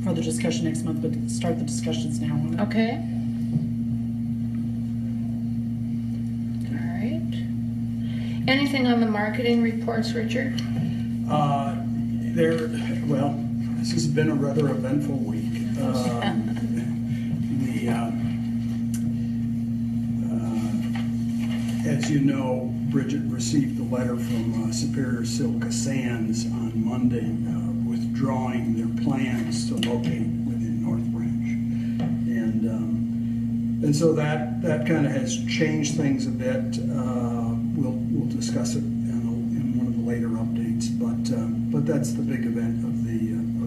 for the discussion next month, but start the discussions now. Okay. All right. Anything on the marketing reports, Richard? Well, this has been a rather eventful week. As you know, Bridgitte received the letter from Superior Silica Sands on Monday withdrawing their plans to locate within North Branch. And so that kind of has changed things a bit. We'll discuss it in one of the later updates, but that's the big event of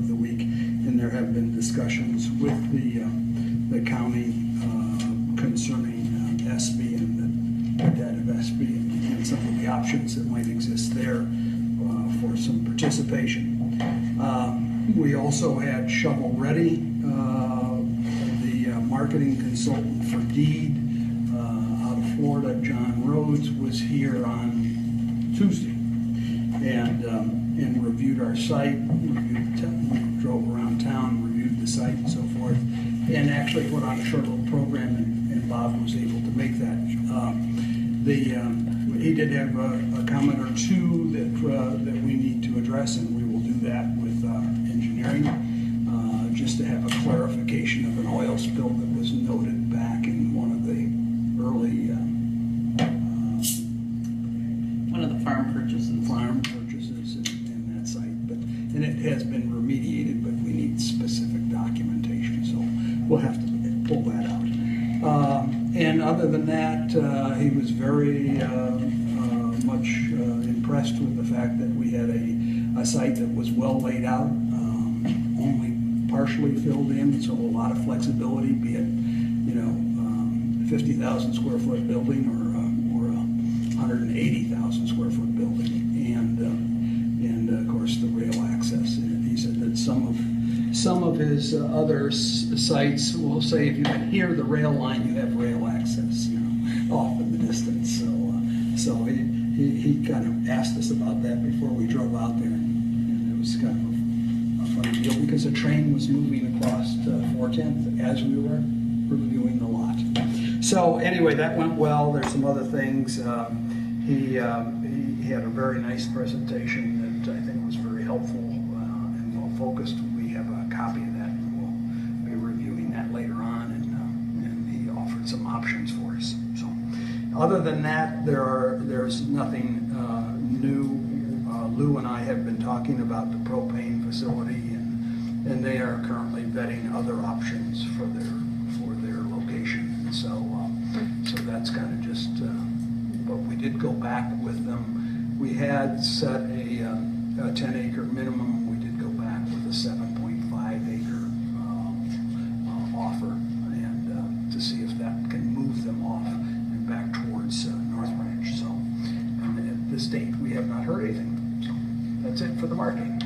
the week. And there have been discussions with the county concerning SB and the debt of SB and some of the options that might exist there for some participation. We also had Shovel Ready, the marketing consultant for DEED out of Florida, John Rhodes, was here on Tuesday and reviewed our site, drove around town, reviewed the site and so forth, and actually put on a short little program, and Bob was able to make that. He did have a comment or two that we need to address, and we will do that with engineering, just to have a clarification of an oil spill that was noted back in one of the early one of the farm purchases in that site. And it has been remediated, but we need specific documentation, so we'll have to pull that out. And other than that, he was very much impressed with the fact that we had a site that was well laid out, only partially filled in, so a lot of flexibility, be it 50,000 square foot building or a 180,000 square foot building, and of course the rail access. And he said that some of his other sites will say if you can hear the rail line, you have rail access, off in the distance. So he kind of asked us about that before we drove out there, and it was kind of a funny deal because a train was moving across 410th as we were reviewing the lot. So anyway, that went well. There's some other things. He had a very nice presentation that I think was very helpful and well focused. We have a copy of that, and we'll be reviewing that later on. And he offered some options for us. So, other than that, there's nothing new. Lou and I have been talking about the propane facility, and they are currently vetting other options for their location. And so that's kind of just. But we did go back with them. We had set a 10-acre minimum. We did go back with a 7.5-acre offer, and to see if that can move them off and back towards North Branch. So, and at this date, we have not heard anything. So that's it for the marketing.